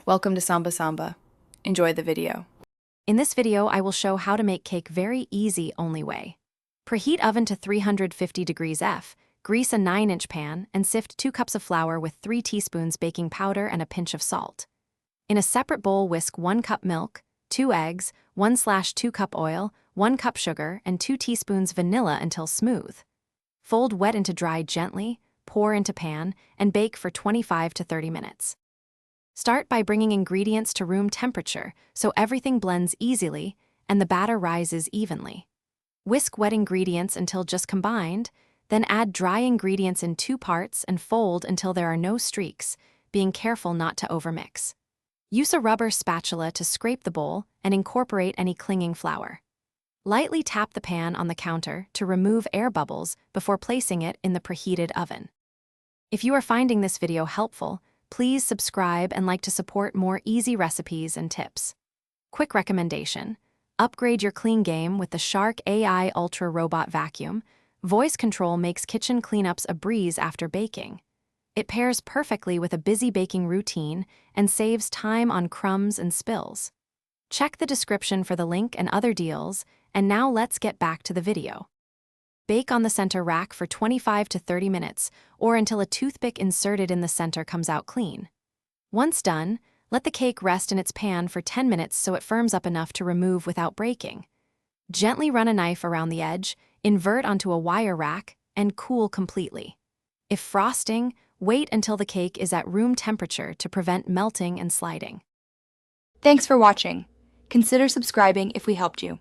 Welcome to Samba Samba. Enjoy the video. In this video, I will show how to make cake very easy only way. Preheat oven to 350 degrees F, grease a 9-inch pan, and sift 2 cups of flour with 3 teaspoons baking powder and a pinch of salt. In a separate bowl, whisk 1 cup milk, 2 eggs, 1/2 cup oil, 1 cup sugar, and 2 teaspoons vanilla until smooth. Fold wet into dry gently, pour into pan, and bake for 25 to 30 minutes. Start by bringing ingredients to room temperature so everything blends easily and the batter rises evenly. Whisk wet ingredients until just combined, then add dry ingredients in 2 parts and fold until there are no streaks, being careful not to overmix. Use a rubber spatula to scrape the bowl and incorporate any clinging flour. Lightly tap the pan on the counter to remove air bubbles before placing it in the preheated oven. If you are finding this video helpful, please subscribe and like to support more easy recipes and tips. Quick recommendation: upgrade your clean game with the Shark AI Ultra Robot Vacuum. Voice control makes kitchen cleanups a breeze after baking. It pairs perfectly with a busy baking routine and saves time on crumbs and spills. Check the description for the link and other deals, and now let's get back to the video. Bake on the center rack for 25 to 30 minutes, or until a toothpick inserted in the center comes out clean. Once done, let the cake rest in its pan for 10 minutes so it firms up enough to remove without breaking. Gently run a knife around the edge, invert onto a wire rack, and cool completely. If frosting, wait until the cake is at room temperature to prevent melting and sliding. Thanks for watching. Consider subscribing if we helped you.